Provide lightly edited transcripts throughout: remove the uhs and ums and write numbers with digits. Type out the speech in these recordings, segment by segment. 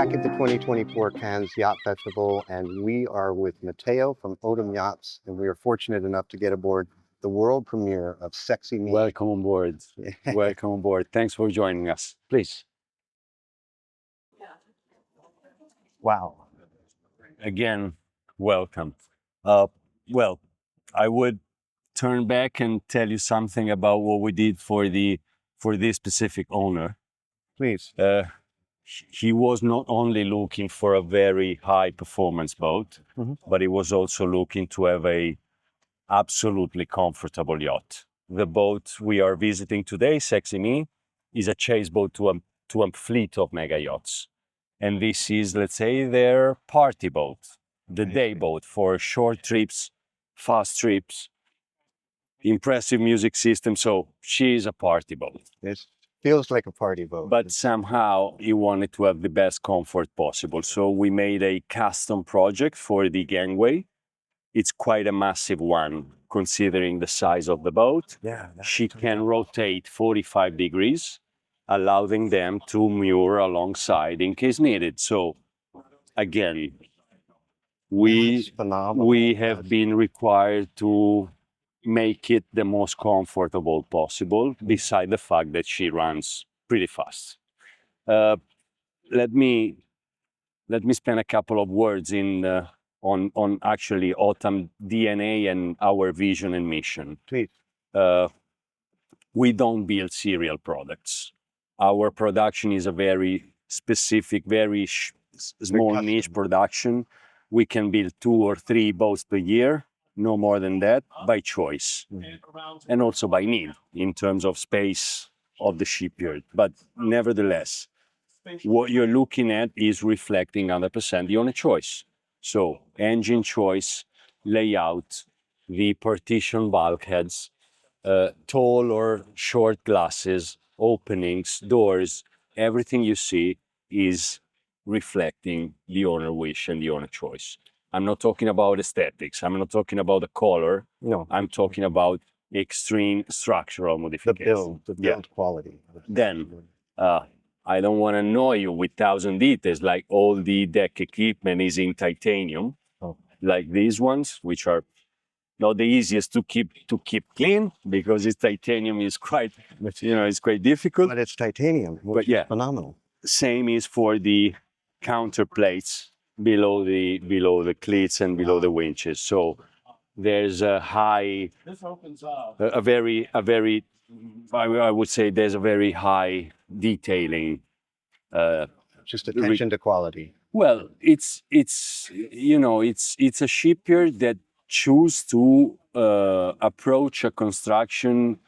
back at the 2024 Cannes Yacht Festival, and we are with Matteo from OTAM Yachts, and we are fortunate enough to get aboard the world premiere of Sexy Me. Welcome on board. Welcome on board. Thanks for joining us. Please. Wow. Again, welcome. Well, I would turn back and tell you something about what we did for this specific owner. Please. He was not only looking for a very high performance boat, but he was also looking to have a absolutely comfortable yacht. The boat we are visiting today, Sexy Me, is a chase boat to a fleet of mega yachts. And this is, let's say, their party boat, the day boat for short trips, fast trips, impressive music system. So she is a party boat. It feels like a party boat. But somehow he wanted to have the best comfort possible. So we made a custom project for the Gangway. It's quite a massive one, considering the size of the boat. Yeah. She can rotate 45 degrees, allowing them to moor alongside in case needed. So again, we have been required to make it the most comfortable possible, beside the fact that she runs pretty fast. Let me spend a couple of words on actually OTAM DNA and our vision and mission. Please. We don't build serial products. Our production is a very specific, very small niche production. We can build 2 or 3 boats per year, no more than that, by choice, and also by need in terms of space of the shipyard. But nevertheless, what you're looking at is reflecting 100% the owner choice. So engine choice, layout, the partition bulkheads, tall or short glasses, openings, doors, everything you see is reflecting the owner wish and the owner choice. I'm not talking about aesthetics. I'm not talking about the color. No. I'm talking about extreme structural modifications. The build quality. Then, I don't want to annoy you with 1,000 details, like all the deck equipment is in titanium, like these ones, which are not the easiest to keep clean, because it's titanium is quite, it's quite difficult. But it's titanium, which is phenomenal. Same is for the counter plates below the cleats and below the winches. So there's a high, I would say there's a very high detailing. Just attention to quality. Well, it's a shipyard that choose to approach a construction,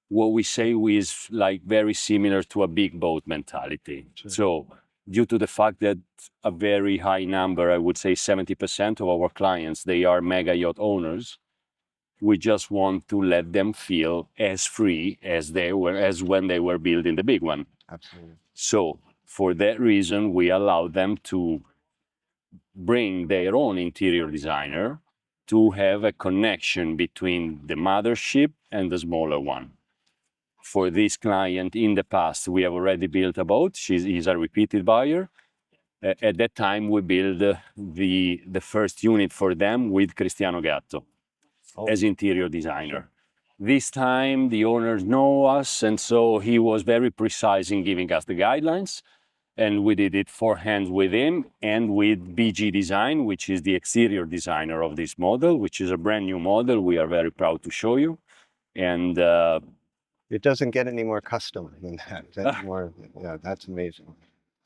what we say is like very similar to a big boat mentality. Sure. So due to the fact that a very high number, I would say 70% of our clients, they are mega yacht owners, we just want to let them feel as free as when they were building the big one. Absolutely. So for that reason, we allow them to bring their own interior designer to have a connection between the mothership and the smaller one. For this client, in the past, we have already built a boat. She's a repeated buyer. At that time, we built the first unit for them with Cristiano Gatto as interior designer. This time, the owners know us, and so he was very precise in giving us the guidelines. And we did it forehand with him and with BG Design, which is the exterior designer of this model, which is a brand new model. We are very proud to show you. And it doesn't get any more custom than that. That's that's amazing.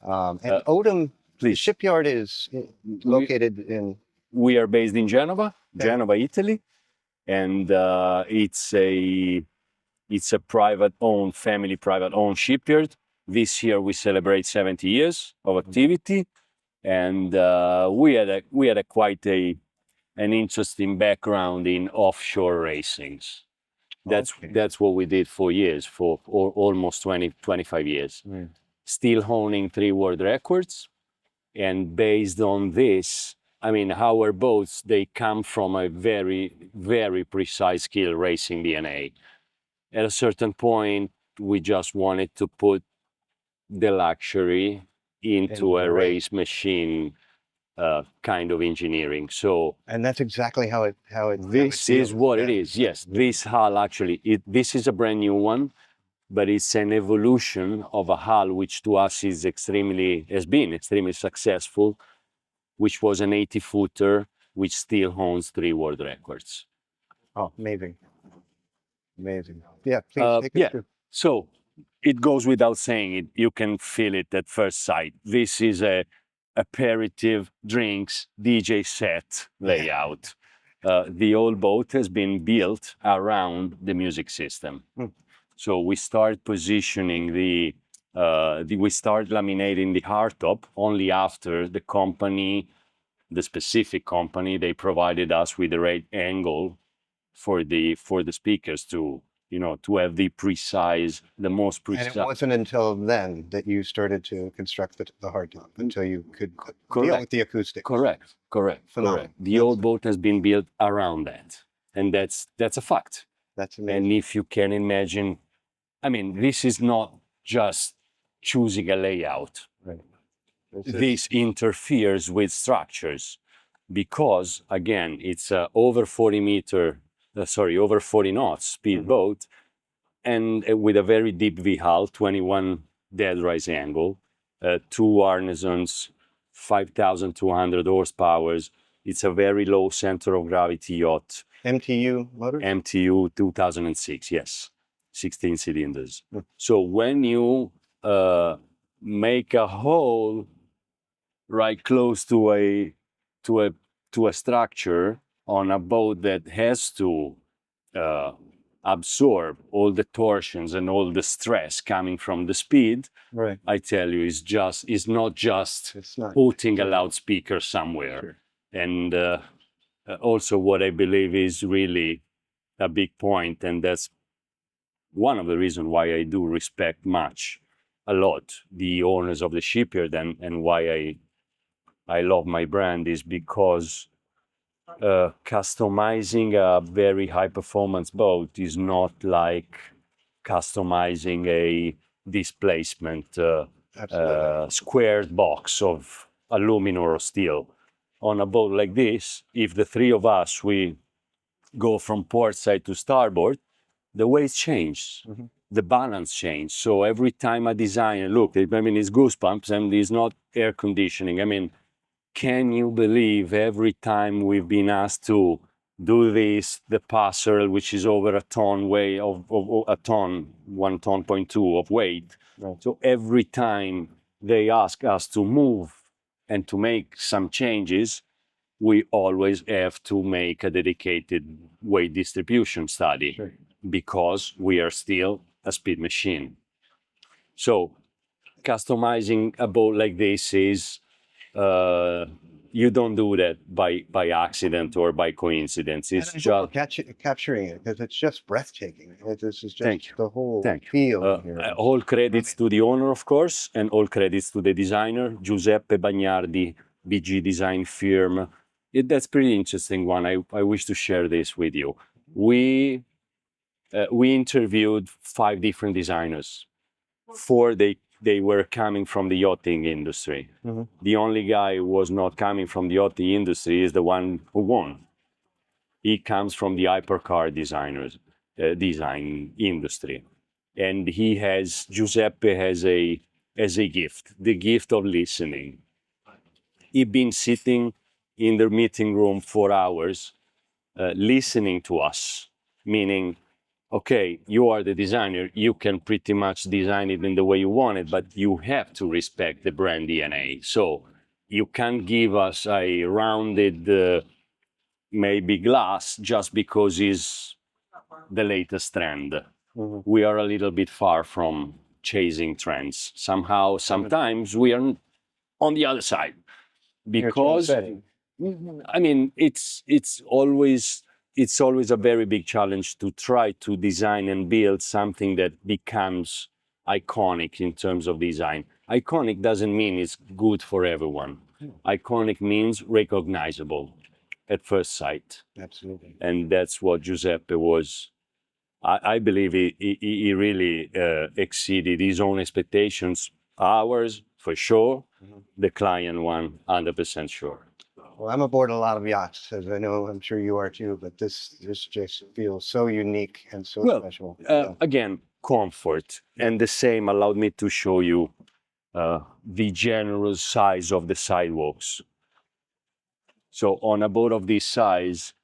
And OTAM, the shipyard is located in... We are based in Genova, Italy. And it's a private-owned, family-private-owned shipyard. This year we celebrate 70 years of activity, and we had quite an interesting background in offshore racings. That's what we did for years, for almost 25 years. Still holding 3 world records, and based on this, I mean, our boats, they come from a very, very precise skill racing DNA. At a certain point, we just wanted to put the luxury into a race machine kind of engineering. So, and that's exactly how it this is what it is. Yes, this hull actually, this is a brand new one, but it's an evolution of a hull which to us has been extremely successful, which was an 80-footer, which still owns 3 world records. Oh, amazing. Amazing. Yeah, please take it through. So it goes without saying it. You can feel it at first sight. This is a aperitif, drinks, DJ set layout. The whole boat has been built around the music system. So we start positioning we start laminating the hardtop only after the specific company, they provided us with the right angle for the speakers to have the most precise. And it wasn't until then that you started to construct the hardtop, until you could deal with the acoustics. Correct. The old boat has been built around that, and that's a fact. That's amazing. And if you can imagine, I mean, this is not just choosing a layout. Right. This interferes with structures because, again, it's over 40 knots speedboat, and with a very deep V hull, 21 dead rise angle, 2 Arnesons, 5,200 horsepower. It's a very low center of gravity yacht. MTU motor? MTU 2006, yes, 16 cylinders. So when you make a hole right close to a structure on a boat that has to absorb all the torsions and all the stress coming from the speed, right, I tell you, it's not just putting a loudspeaker somewhere. Sure. And also what I believe is really a big point, and that's one of the reasons why I do respect a lot the owners of the shipyard, and why I love my brand, is because customizing a very high performance boat is not like customizing a displacement squared box of aluminum or steel. On a boat like this, if the 3 of us, we go from port side to starboard, the weight changes, the balance changes. So every time a designer, look, I mean, it's goosebumps, and it's not air conditioning. I mean, can you believe every time we've been asked to do this, the passerelle, which is over a ton weight of a ton, 1.2 ton of weight. Right. So every time they ask us to move and to make some changes, we always have to make a dedicated weight distribution study. Sure. Because we are still a speed machine. So customizing a boat like this is, you don't do that by accident or by coincidence. It's just capturing it, because it's just breathtaking. This is just the whole feel here. All credits to the owner, of course, and all credits to the designer, Giuseppe Bagnardi, BG Design Firm. That's pretty interesting one. I wish to share this with you. We interviewed 5 different designers. 4 they were coming from the yachting industry. The only guy who was not coming from the yachting industry is the one who won. He comes from the hypercar design industry, and Giuseppe has a gift, the gift of listening. He'd been sitting in the meeting room for hours, listening to us, meaning, okay, you are the designer, you can pretty much design it in the way you want it, but you have to respect the brand DNA. So you can't give us a rounded, maybe glass just because it's the latest trend. We are a little bit far from chasing trends. Somehow, sometimes we are on the other side. Because, I mean, it's always a very big challenge to try to design and build something that becomes iconic in terms of design. Iconic doesn't mean it's good for everyone. Iconic means recognizable at first sight. Absolutely. And that's what Giuseppe was. I believe he really exceeded his own expectations, ours, for sure. The client one, 100% sure. Well, I'm aboard a lot of yachts, as I know, I'm sure you are too, but this just feels so unique and so special. Again, comfort. And the same allowed me to show you the general size of the sidewalks. So on a boat of this size,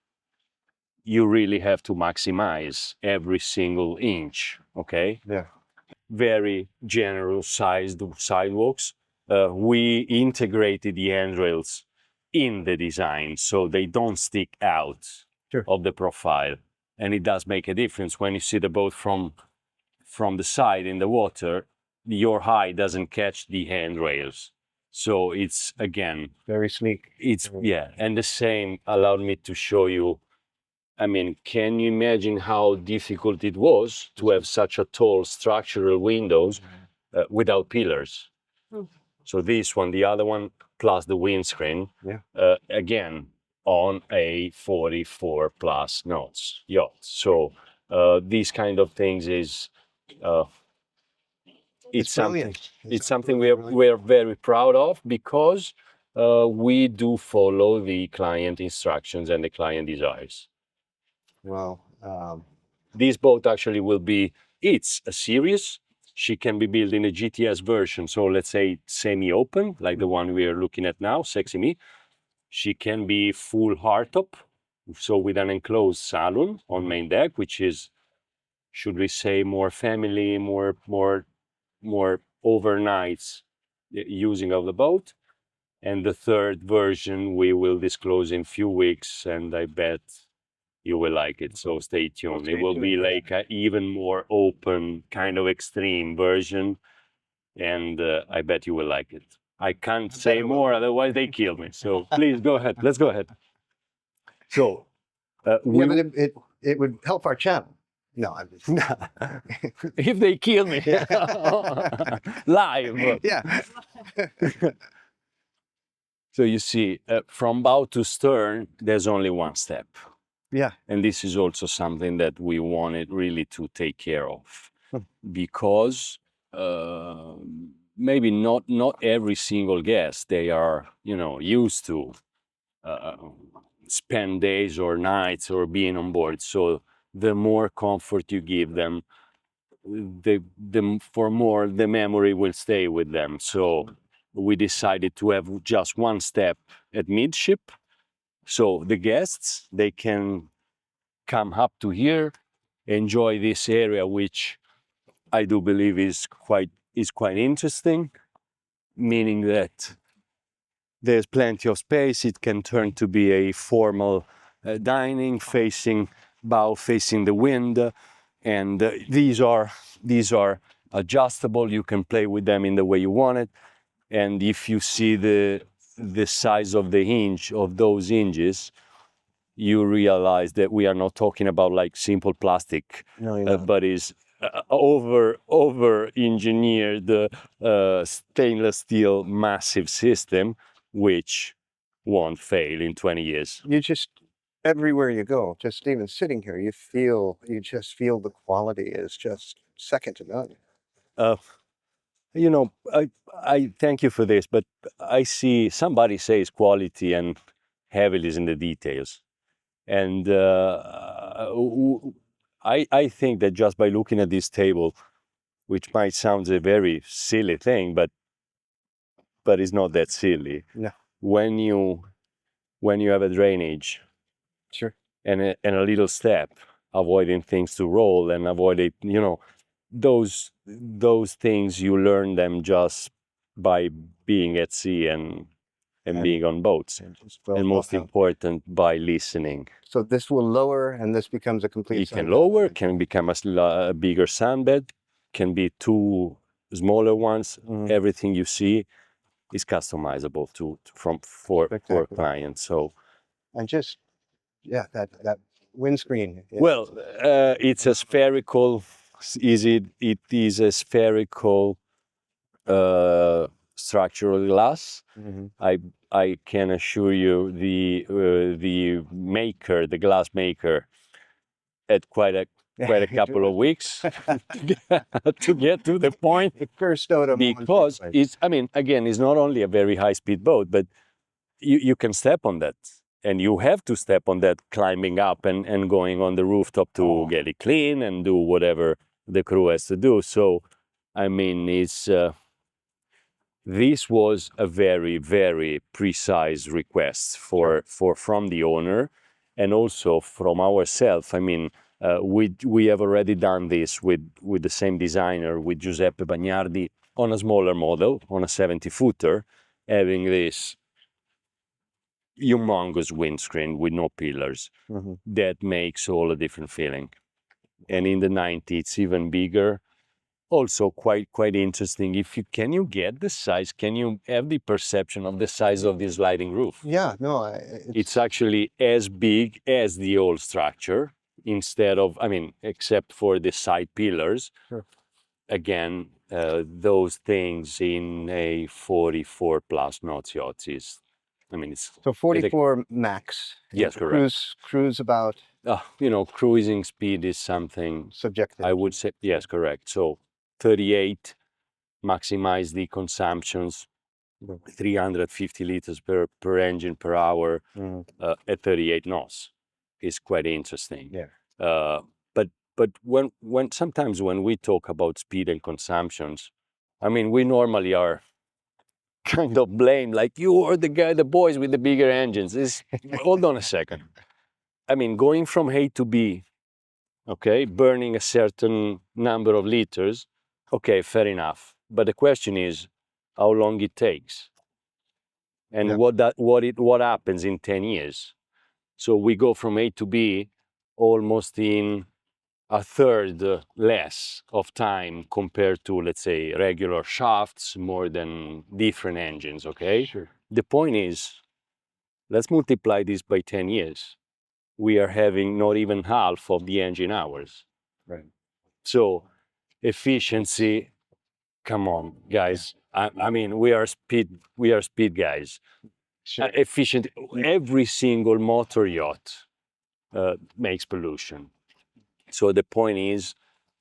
you really have to maximize every single inch, okay? Yeah. Very general sized sidewalks. We integrated the handrails in the design so they don't stick out of the profile. And it does make a difference when you see the boat from the side in the water, your eye doesn't catch the handrails. So it's, again, very sleek. It's, yeah. And the same allowed me to show you, I mean, can you imagine how difficult it was to have such a tall structural windows without pillars? So this one, the other one, plus the windscreen, again, on a 44 plus knots yacht. So these kind of things is, it's something we're very proud of, because we do follow the client instructions and the client desires. Well, this boat actually will be, it's a series. She can be built in a GTS version. So let's say semi-open, like the one we are looking at now, Sexy Me. She can be full hardtop, so with an enclosed saloon on main deck, which is, should we say, more family, more overnights using of the boat. And the third version we will disclose in few weeks, and I bet you will like it, so stay tuned. It will be like an even more open, kind of extreme version, and I bet you will like it. I can't say more, otherwise they kill me. So please go ahead. Let's go ahead. So but it would help our channel. No, I'm just if they kill me live. Yeah. So you see, from bow to stern, there's only one step. Yeah. And this is also something that we wanted really to take care of, because maybe not every single guest, they are, used to spend days or nights or being on board. So the more comfort you give them, the memory will stay with them. So we decided to have just one step at midship. So the guests, they can come up to here, enjoy this area, which I do believe is quite interesting, meaning that there's plenty of space. It can turn to be a formal dining, facing bow, facing the wind, and these are adjustable. You can play with them in the way you want it. And if you see the size of the hinge, of those hinges, you realize that we are not talking about like simple plastic, but is over engineered stainless steel massive system, which won't fail in 20 years. You just, everywhere you go, just even sitting here, you just feel the quality is just second to none. I thank you for this, but I see somebody says quality and heavily is in the details. And I think that just by looking at this table, which might sound a very silly thing, but it's not that silly. No. When you have a drainage, sure, and a little step, avoiding things to roll and avoiding, those things, you learn them just by being at sea and being on boats, and most important, by listening. So this will lower, and this becomes a complete. It can lower, can become a bigger sunbed, can be two smaller ones. Everything you see is customizable for clients. So, and just that windscreen. Well, it's a spherical. It is a spherical structural glass. I can assure you the glass maker, had quite a quite a couple of weeks to get to the point. The first OTAM Because it's, I mean, again, it's not only a very high-speed boat, but you can step on that. And you have to step on that, climbing up and going on the rooftop to get it clean and do whatever the crew has to do. So, I mean, it's this was a very, very precise request from the owner, and also from ourselves. I mean, we have already done this with the same designer, with Giuseppe Bagnardi, on a smaller model, on a 70-footer, having this humongous windscreen with no pillars. That makes all a different feeling. And in the 90, it's even bigger. Also quite interesting. Can you get the size? Can you have the perception of the size of this sliding roof? Yeah, no, it's actually as big as the old structure, instead of, I mean, except for the side pillars. Sure. Again, those things in a 44 plus knots yacht is, I mean, it's so 44 max. Yes, correct. Cruise about. You know, cruising speed is something Subjective. I would say. Yes, correct. So 38, maximize the consumptions, 350 liters per engine per hour at 38 knots is quite interesting. Yeah. But when sometimes when we talk about speed and consumptions, I mean, we normally are kind of blamed, like, you are the boys with the bigger engines. Hold on a second. I mean, going from A to B, okay, burning a certain number of liters, okay, fair enough. But the question is how long it takes, and what happens in 10 years. So we go from A to B almost in a third less of time compared to, let's say, regular shafts, more than different engines, okay? Sure. The point is, let's multiply this by 10 years. We are having not even half of the engine hours. Right. So efficiency, come on, guys. I mean, we are speed guys. Sure. Efficient. Every single motor yacht makes pollution. So the point is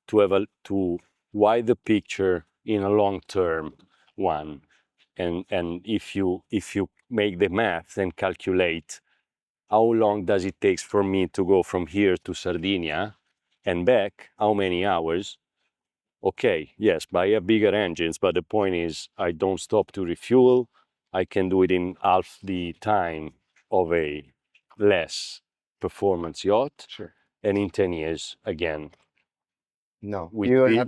to wide the picture in a long-term one, and if you make the math and calculate how long does it take for me to go from here to Sardinia and back, how many hours? Okay, yes, but I have bigger engines, but the point is I don't stop to refuel. I can do it in half the time of a less performance yacht. Sure. And in 10 years, again, no, we have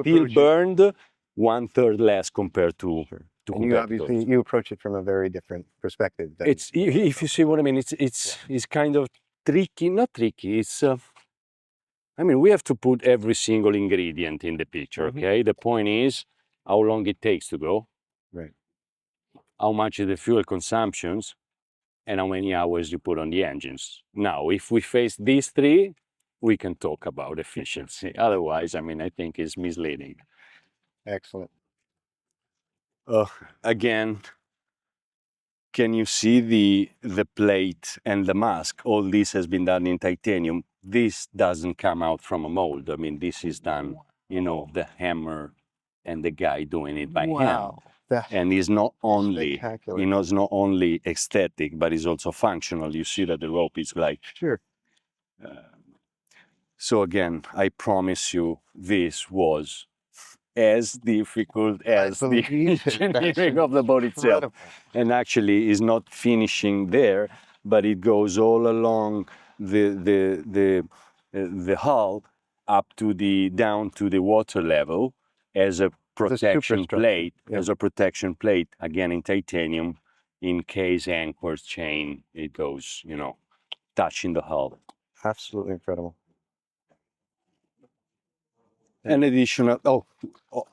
still burned 1/3 less compared to and you obviously you approach it from a very different perspective. It's, if you see what I mean, it's kind of tricky, not tricky. It's I mean, we have to put every single ingredient in the picture, okay? The point is how long it takes to go, right? How much is the fuel consumptions, and how many hours you put on the engines. Now, if we face these three, we can talk about efficiency. Otherwise, I mean, I think it's misleading. Excellent. Again, can you see the plate and the mask? All this has been done in titanium. This doesn't come out from a mold. I mean, this is done, you know, the hammer and the guy doing it by hand. And it's not only, you know, it's not only aesthetic, but it's also functional. You see that the rope is like. Sure. So again, I promise you, this was as difficult as the engineering of the boat itself. And actually is not finishing there, but it goes all along the hull up to down to the water level as a protection plate, again in titanium, in case anchors, chain, it goes, you know, touching the hull. Absolutely incredible. An additional,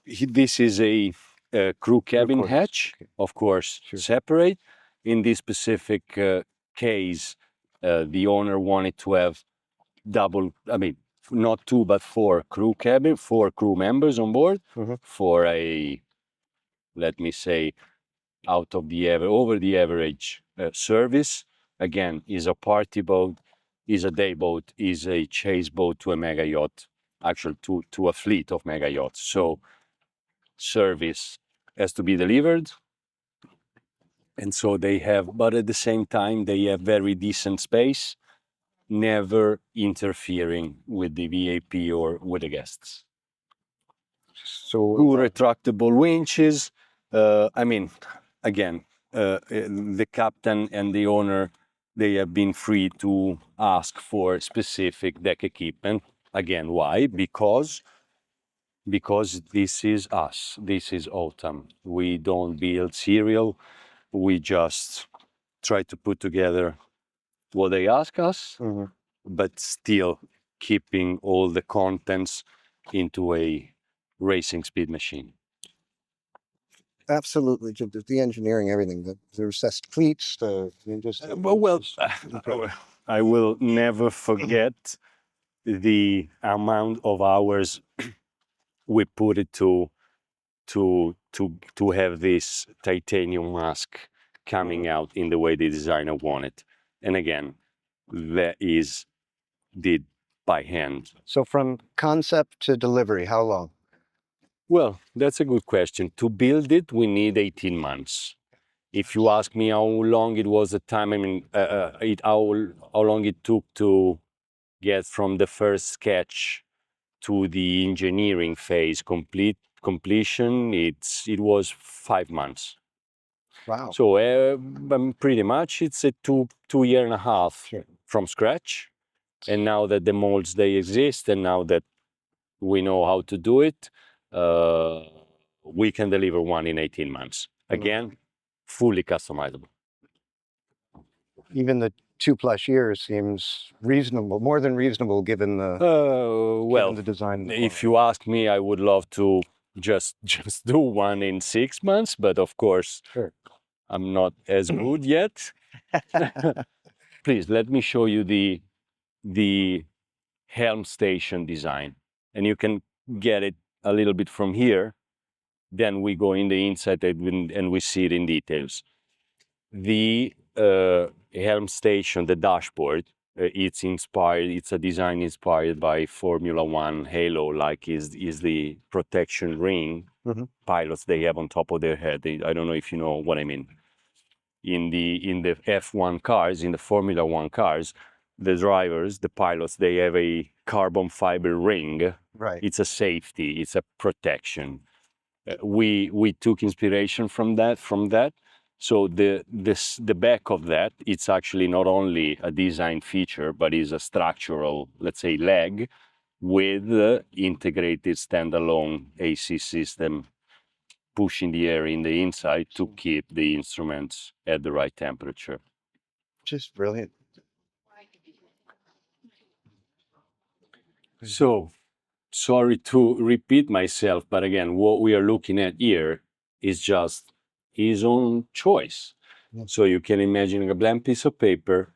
this is a crew cabin hatch, of course, separate. In this specific case, the owner wanted to have double, I mean, not two, but four crew members on board for a, let me say, over the average service. Again, is a party boat. is a day boat, is a chase boat to a mega yacht, actually to a fleet of mega yachts. So service has to be delivered. And so they have, but at the same time, they have very decent space, never interfering with the VIP or with the guests. So Two retractable winches. I mean, again, the captain and the owner, they have been free to ask for specific deck equipment. Again, why? Because this is us. This is OTAM. We don't build serial. We just try to put together what they ask us, but still keeping all the contents into a racing speed machine. absolutely, the engineering, everything, the recessed cleats, I will never forget the amount of hours we put it to have this titanium mask coming out in the way the designer wanted. And again, that is did by hand. So from concept to delivery, how long? Well, that's a good question. To build it, we need 18 months. If you ask me how long it was the time, I mean, how long it took to get from the first sketch to the engineering phase completion, it was 5 months. Wow. So pretty much it's a two year and a half from scratch. And now that the molds they exist, and now that we know how to do it, we can deliver one in 18 months. Again, fully customizable. Even the 2+ years seems reasonable, more than reasonable, given the given the design. If you ask me, I would love to just do one in 6 months, but of course, I'm not as good yet. Please let me show you the Helm station design, and you can get it a little bit from here. Then we go in the inside and we see it in details. The Helm station, the dashboard, it's inspired. It's a design inspired by Formula One halo, like is the protection ring pilots they have on top of their head. I don't know if you know what I mean. In the F1 cars, in the Formula One cars, the drivers, the pilots, they have a carbon fiber ring. Right. It's a safety. It's a protection. We took inspiration from that. So the back of that, it's actually not only a design feature, but is a structural, let's say, leg with integrated standalone AC system pushing the air in the inside to keep the instruments at the right temperature. Just brilliant. So, sorry to repeat myself, but again, what we are looking at here is just his own choice. So you can imagine a blank piece of paper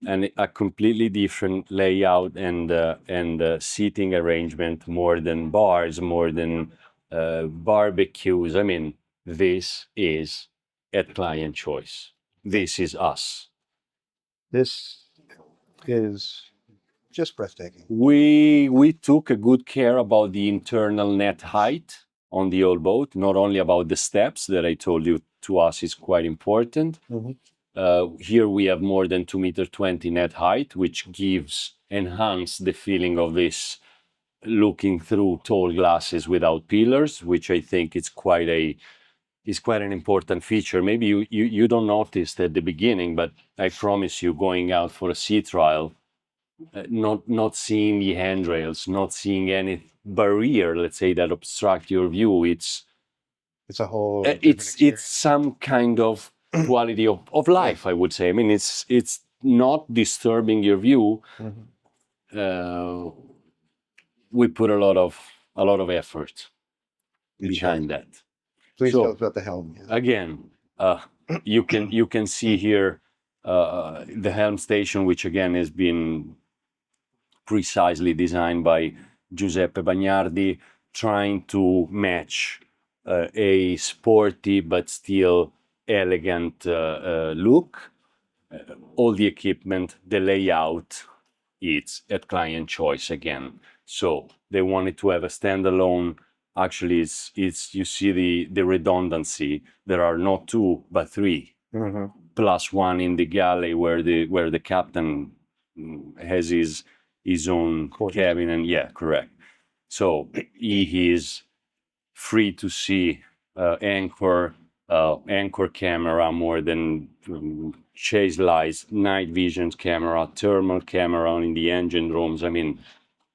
and a completely different layout and seating arrangement, more than bars, more than barbecues. I mean, this is at client choice. This is us. This is just breathtaking. We took a good care about the internal net height on the old boat, not only about the steps that I told you to us is quite important. Here we have more than 2.20 m net height, which enhance the feeling of this looking through tall glasses without pillars, which I think is quite an important feature. Maybe you don't notice at the beginning, but I promise you, going out for a sea trial, not seeing the handrails, not seeing any barrier, let's say, that obstruct your view, it's a whole it's some kind of quality of life, I would say. I mean, it's not disturbing your view. We put a lot of effort behind that. Please tell us about the Helm. Again, you can see here the Helm station, which again has been precisely designed by Giuseppe Bagnardi, trying to match a sporty but still elegant look. All the equipment, the layout, it's at client choice again. So they wanted to have a standalone. Actually, it's you see the redundancy. There are not two but three, plus one in the galley where the captain has his own cabin, and yeah, correct. So he is free to see anchor camera, more than chase lights, night vision camera, thermal camera in the engine rooms. I mean,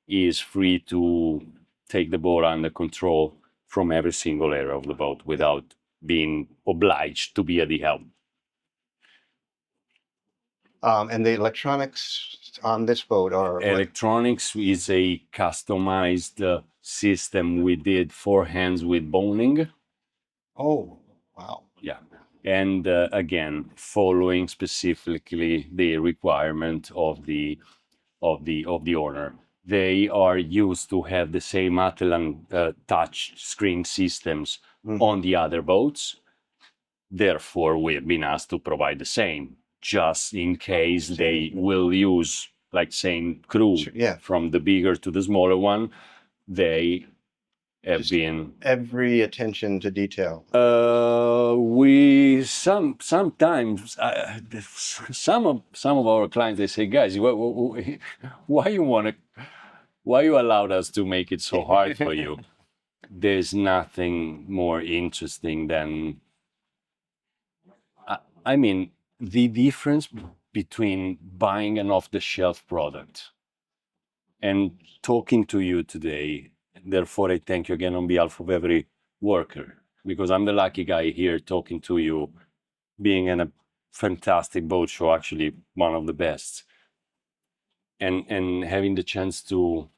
he is free to take the boat under control from every single area of the boat without being obliged to be at the helm. And the electronics on this boat are electronics is a customized system we did for hands with boning. Oh, wow. Yeah. And again, following specifically the requirement of the owner. They are used to have the same Atlan touch screen systems on the other boats. Therefore, we have been asked to provide the same, just in case they will use, like same crew from the bigger to the smaller one. They have just been every attention to detail. We sometimes some of our clients, they say, guys, why you allowed us to make it so hard for you? There's nothing more interesting than I mean, the difference between buying an off-the-shelf product and talking to you today. Therefore, I thank you again on behalf of every worker, because I'm the lucky guy here talking to you, being in a fantastic boat show, actually one of the best, and having the chance to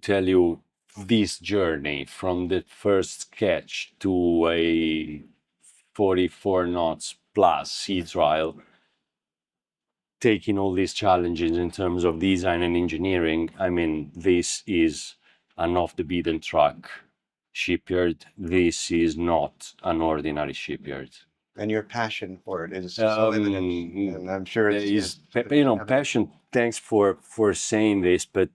tell you this journey from the first sketch to a 44 knots plus sea trial, taking all these challenges in terms of design and engineering. I mean, this is an off the beaten track shipyard. This is not an ordinary shipyard. And your passion for it is so evident, and I'm sure it's passion. Thanks for saying this, but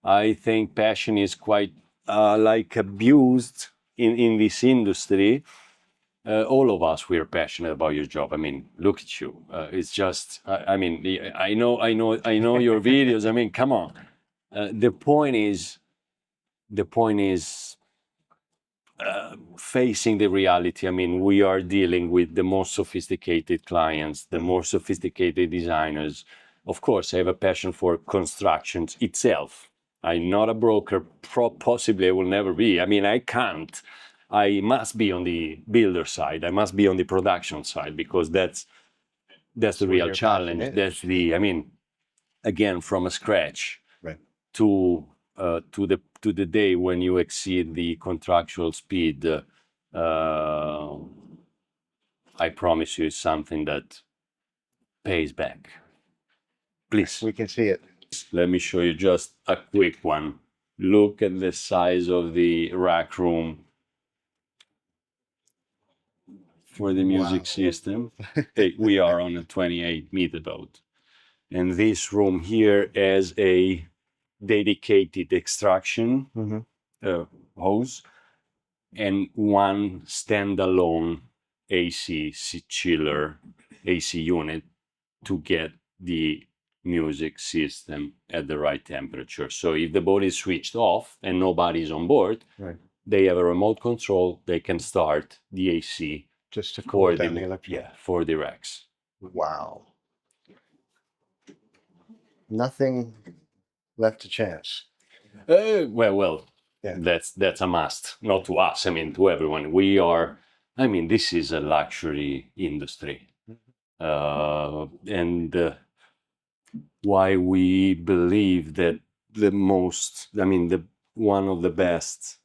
I think passion is quite like abused in this industry. All of us, we're passionate about your job. I mean, look at you. It's just, I mean, I know your videos. I mean, come on. The point is facing the reality. I mean, we are dealing with the most sophisticated clients, the more sophisticated designers. Of course, I have a passion for constructions itself. I'm not a broker. Possibly I will never be. I mean, I can't. I must be on the builder side. I must be on the production side, because that's the real challenge. That's I mean, again, from a scratch to the day when you exceed the contractual speed. I promise you, it's something that pays back. Please. We can see it. Let me show you just a quick one. Look at the size of the rack room for the music system. Hey, we are on a 28-meter boat. And this room here has a dedicated extraction hose and one standalone AC chiller, AC unit to get the music system at the right temperature. So if the boat is switched off and nobody's on board, they have a remote control. They can start the AC just to cool down the electric. Yeah, for the racks. Wow. Nothing left to chance. Well, that's a must. Not to us. I mean, to everyone. This is a luxury industry, and why we believe that one of the best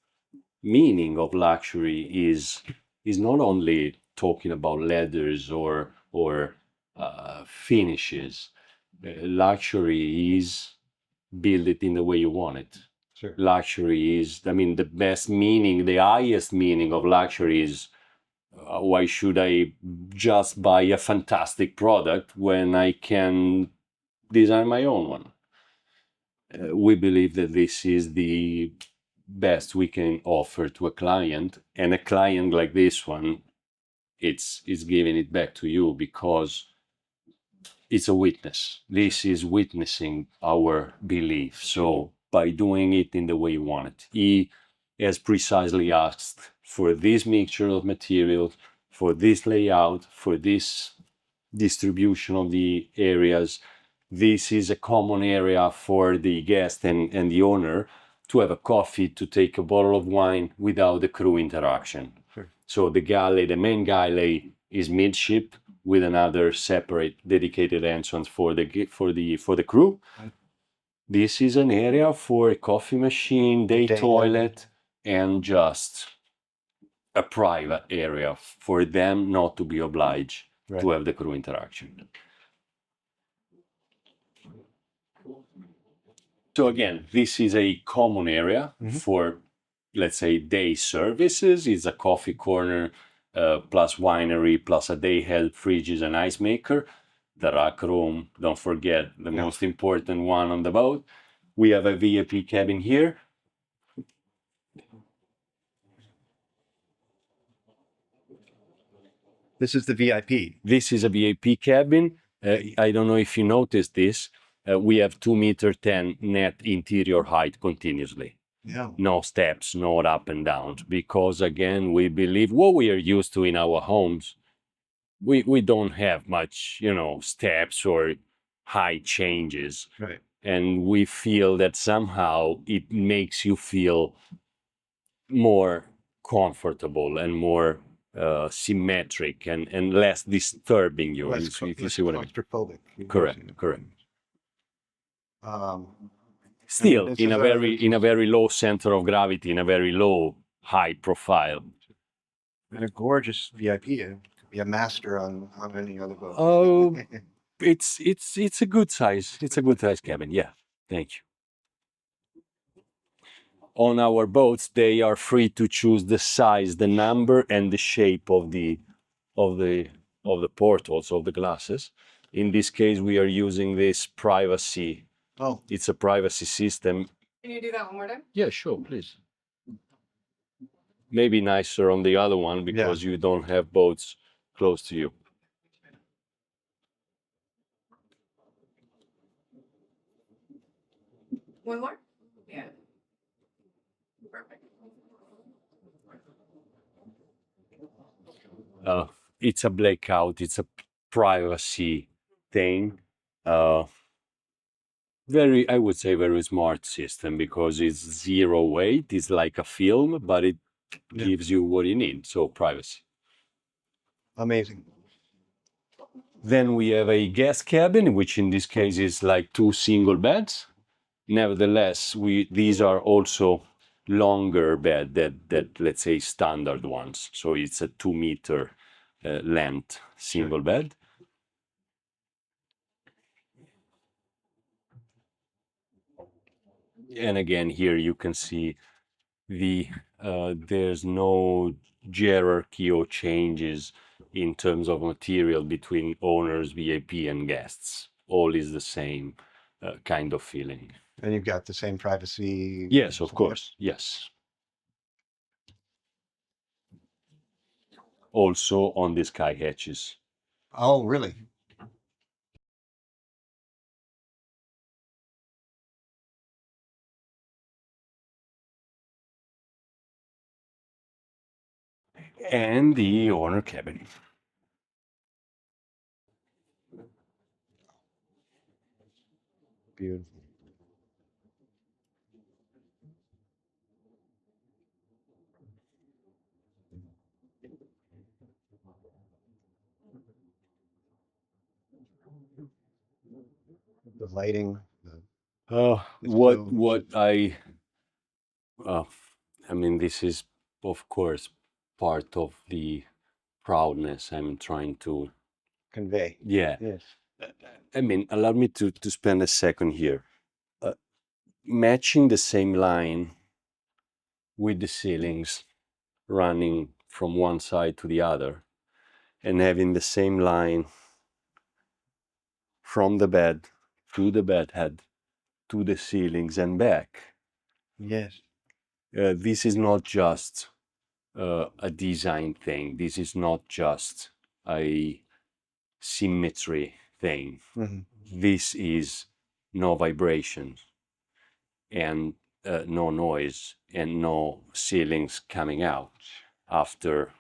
meaning of luxury is not only talking about leathers or finishes. Luxury is build it in the way you want it. Sure. Luxury is, the best meaning, the highest meaning of luxury is why should I just buy a fantastic product when I can design my own one? we believe that this is the best we can offer to a client, and a client like this one, it's giving it back to you because it's a witness. This is witnessing our belief. So by doing it in the way you want it, he has precisely asked for this mixture of materials, for this layout, for this distribution of the areas. This is a common area for the guest and the owner to have a coffee, to take a bottle of wine without the crew interaction. Sure. So the galley, the main galley, is midship with another separate dedicated entrance for the crew. Right. This is an area for a coffee machine, day toilet, and just a private area for them not to be obliged to have the crew interaction. So again, this is a common area for, let's say, day services. It's a coffee corner plus winery plus a day help, fridges and ice maker. The rack room, don't forget the most important one on the boat. We have a VIP cabin here. This is the VIP. This is a VIP cabin. I don't know if you noticed this. We have 2.10 m net interior height continuously. Yeah. No steps, no up and downs, because again, we believe what we are used to in our homes, we don't have much, steps or high changes. Right. And we feel that somehow it makes you feel more comfortable and more symmetric and less disturbing you. If you see what I mean. Claustrophobic. Correct. Still, in a very low center of gravity, in a very low high profile. And a gorgeous VIP. It could be a master on any other boat. Oh, it's a good size. It's a good size cabin. Yeah, thank you. On our boats, they are free to choose the size, the number, and the shape of the portholes, of the glasses. In this case, we are using this privacy. Oh, it's a privacy system. Can you do that one more time? Yeah, sure, please. Maybe nicer on the other one because you don't have boats close to you. One more? Yeah. Perfect. It's a blackout. It's a privacy thing. I would say very smart system because it's zero weight. It's like a film, but it gives you what you need. So privacy. Amazing. Then we have a guest cabin, which in this case is like 2 single beds. Nevertheless, these are also longer bed that let's say standard ones. So it's a 2-meter length single bed. And again, here you can see there's no hierarchy or changes in terms of material between owners, VIP, and guests. All is the same kind of feeling. And you've got the same privacy. Yes, of course. Yes. Also on the sky hatches. Oh, really? And the owner cabin. Beautiful. The lighting. I mean, this is of course part of the proudness I'm trying to convey. Yeah. Yes. I mean, allow me to spend a second here. Matching the same line with the ceilings running from one side to the other and having the same line from the bed to the bed head to the ceilings and back. Yes. This is not just a design thing. This is not just a symmetry thing. This is no vibration and no noise and no ceilings coming out after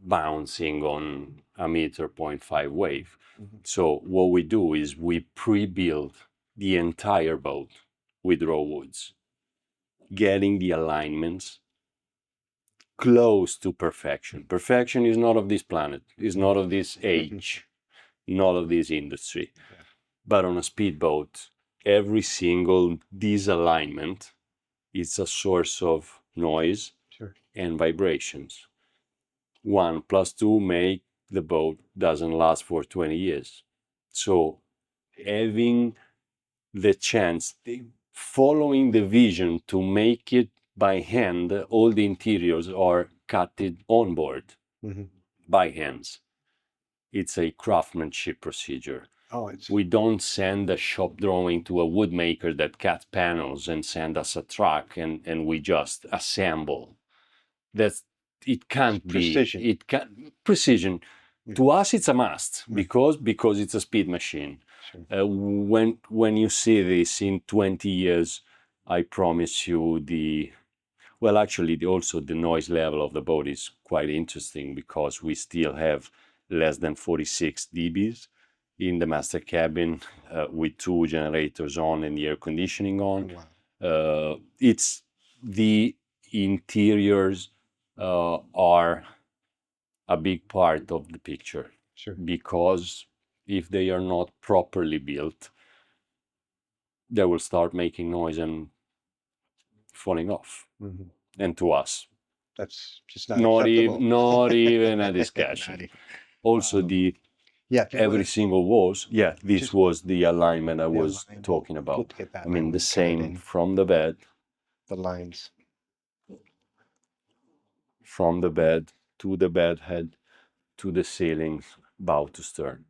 bouncing on a 1.5 wave. So what we do is we pre-build the entire boat with raw woods, getting the alignments close to perfection. Perfection is not of this planet, is not of this age, not of this industry. Yeah. But on a speedboat, every single disalignment is a source of noise and vibrations. 1 + 2 make the boat doesn't last for 20 years. So having the chance, following the vision to make it by hand, all the interiors are cutted on board by hands. It's a craftsmanship procedure. We don't send a shop drawing to a woodmaker that cuts panels and send us a truck and we just assemble. It can't be precision. Precision. To us, it's a must because it's a speed machine. When you see this in 20 years, I promise you also the noise level of the boat is quite interesting because we still have less than 46 dBs in the master cabin with 2 generators on and the air conditioning on. It's the interiors are a big part of the picture because if they are not properly built, they will start making noise and falling off. And to us, that's just not even a discussion. Also, every single walls. Yeah, this was the alignment I was talking about. I mean, the same from the bed. The lines. From the bed to the bed head to the ceilings, bow to stern.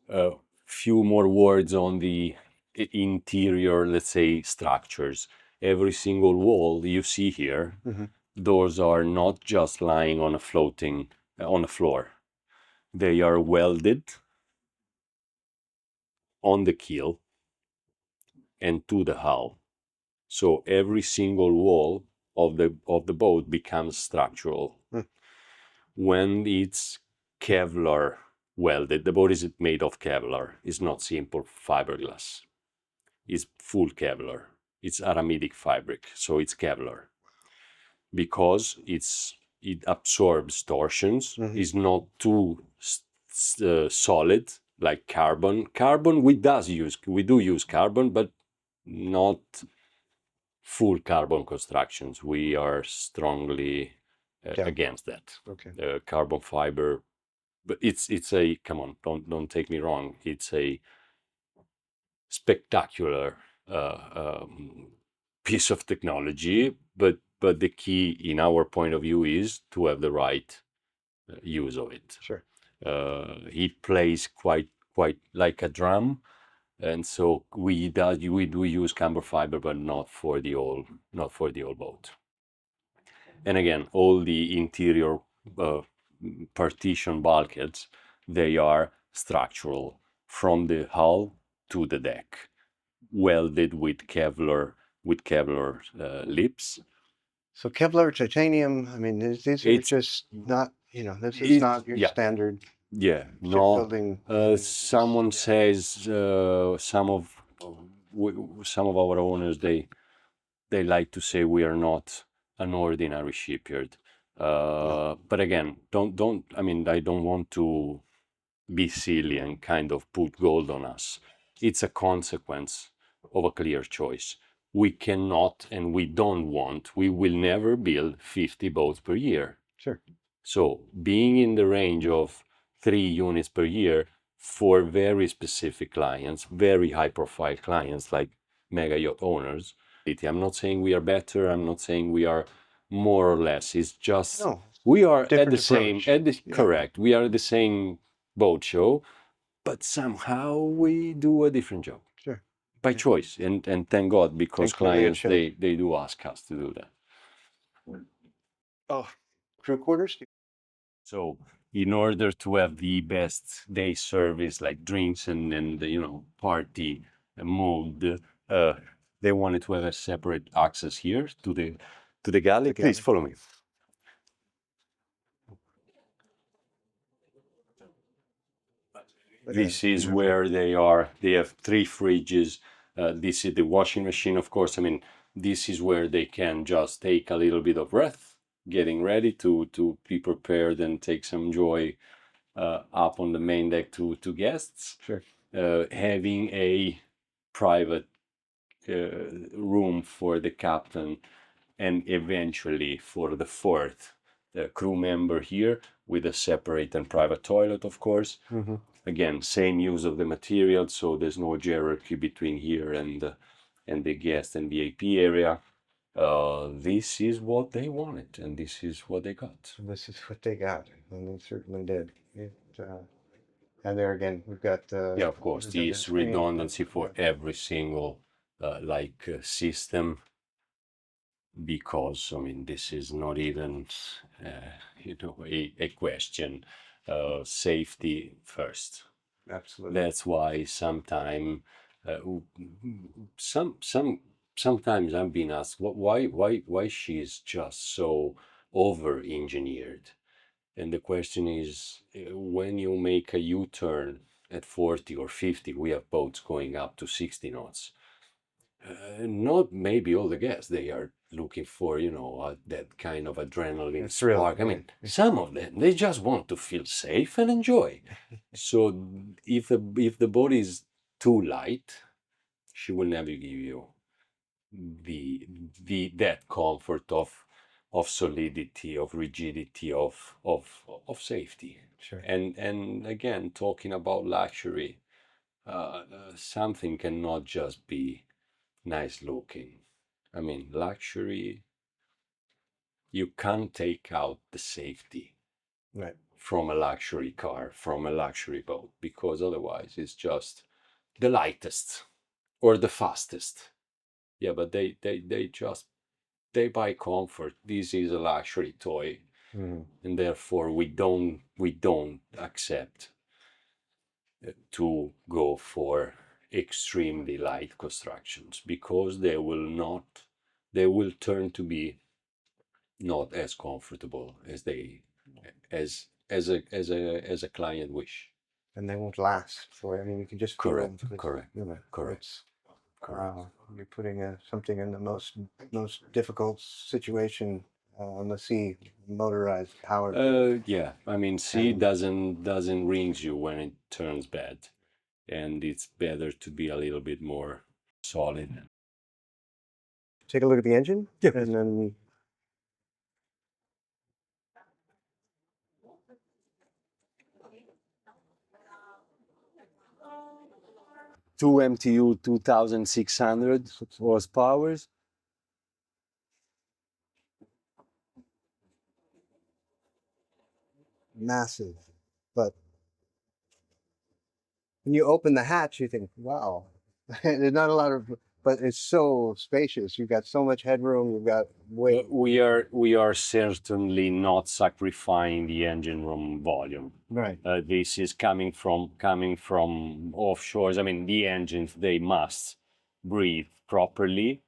A few more words on the interior, let's say, structures. Every single wall you see here, those are not just lying on a floor. They are welded on the keel and to the hull. So every single wall of the boat becomes structural. When it's Kevlar welded, the boat is made of Kevlar. It's not simple fiberglass. It's full Kevlar. It's aramidic fabric, so it's Kevlar. Because it absorbs torsions. It's not too solid like carbon. Carbon we do use carbon, but not full carbon constructions. We are strongly against that. Carbon fiber, but it's a, come on, don't take me wrong, it's a spectacular piece of technology, but the key in our point of view is to have the right use of it. It plays quite like a drum, and so we do use carbon fiber, but not for the whole boat. And again, all the interior partition bulkheads, they are structural from the hull to the deck, welded with Kevlar lips. So Kevlar, titanium, I mean, these are just not, this is not your standard shipbuilding. Someone says some of our owners, they like to say we are not an ordinary shipyard. But again, I don't want to be silly and kind of put gold on us. It's a consequence of a clear choice. We cannot and we don't want, we will never build 50 boats per year. So being in the range of 3 units per year for very specific clients, very high profile clients like mega yacht owners. I'm not saying we are better, I'm not saying we are more or less, it's just we are at the same, correct, we are at the same boat show. but somehow we do a different job. Sure. By choice, and thank God, because And clearly it clients shows. they do ask us to do that. Oh, crew quarters? So in order to have the best day service, like drinks and you know, party mood, they wanted to have a separate access here to the galley. The Please galley. follow me. This is where they are. They have 3 fridges. This is the washing machine, of course. I mean, this is where they can just take a little bit of breath, getting ready to be prepared and take some joy up on the main deck to guests. Sure. Having a private room for the captain and eventually for the 4th crew member here with a separate and private toilet, of course. Mm-hmm. Again, same use of the material, so there's no hierarchy between here and the guest and VIP area. This is what they wanted, and this is what they got. This is what they got, and they certainly did. And there again, we've got Yeah, of course, this redundancy for every single system, because I mean this is not even you know, a question. Safety first. Absolutely. That's why sometimes sometimes I'm being asked why she's just so over engineered. And the question is, when you make a U-turn at 40 or 50, we have boats going up to 60 knots. Not maybe all the guests, they are looking for, you know, that kind of adrenaline spark. I mean, some of them, they just want to feel safe and enjoy. So if the boat is too light, she will never give you that comfort of solidity, of rigidity, of safety. Sure. And again, talking about luxury, something cannot just be nice looking. I mean, luxury, you can't take out the safety Right. from a luxury car, from a luxury boat, because otherwise it's just the lightest or the fastest. Yeah, but they buy comfort. This is a luxury toy, and therefore we don't accept to go for extremely light constructions, because they will turn to be not as comfortable as a client wish. And they won't last. So I mean, you can just feel Correct. them. Correct. You know, Correct. it's, you're putting something in the most difficult situation on the sea, motorized, powered. Yeah, I mean, sea doesn't rings you when it turns bad, and it's better to be a little bit more solid. Take a look at the engine. Yeah. And then 2 MTU, 2,600 horsepower. massive, but when you open the hatch, you think, wow, there's not a lot of, but it's so spacious. You've got so much headroom. You've got way. We are certainly not sacrificing the engine room volume. Right. This is coming from offshores. I mean, the engines, they must breathe properly.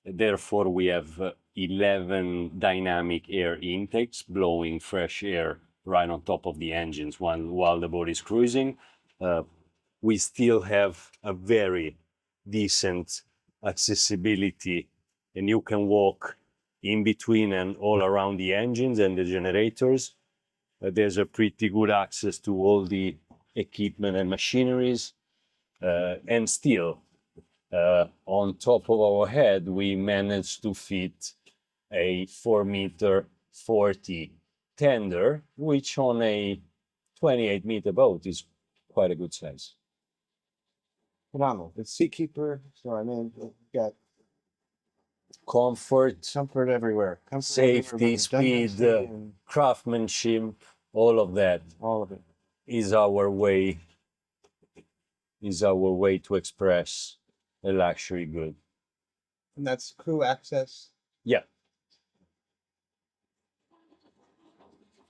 Therefore, we have 11 dynamic air intakes blowing fresh air right on top of the engines while the boat is cruising. We still have a very decent accessibility, and you can walk in between and all around the engines and the generators. There's a pretty good access to all the equipment and machineries, and still on top of our head we managed to fit a 4-meter 40 tender, which on a 28-meter boat is quite a good size. Phenomenal. It's Seakeeper, so I mean, you've got comfort everywhere. Safety, speed, craftsmanship, all of that all of it is our way is our way to express a luxury good. And that's crew access. Yeah.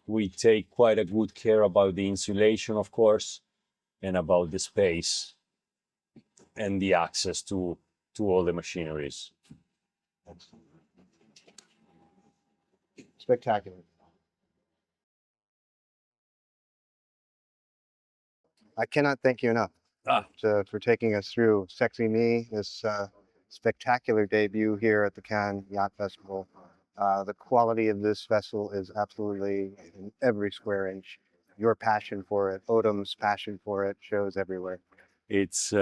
We take quite a good care about the insulation, of course, and about the space and the access to all the machineries. Spectacular. I cannot thank you enough for taking us through Sexy Me, this spectacular debut here at the Cannes Yacht Festival. The quality of this vessel is absolutely in every square inch. Your passion for it, OTAM's passion for it, shows everywhere. It's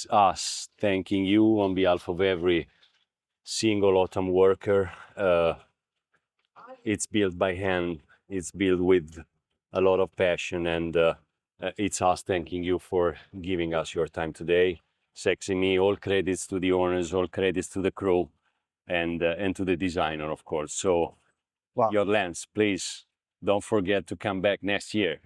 us thanking you on behalf of every single OTAM worker. It's built by hand. It's built with a lot of passion, and it's us thanking you for giving us your time today. Sexy Me, all credits to the owners, all credits to the crew, and to the designer, of course. So, Wow. YachtLens, please don't forget to come back next year.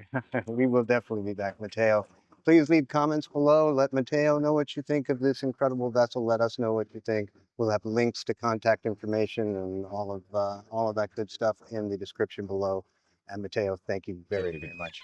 We will definitely be back, Matteo. Please leave comments below. Let Matteo know what you think of this incredible vessel. Let us know what you think. We'll have links to contact information and all of that good stuff in the description below. And Matteo, thank you very, very much.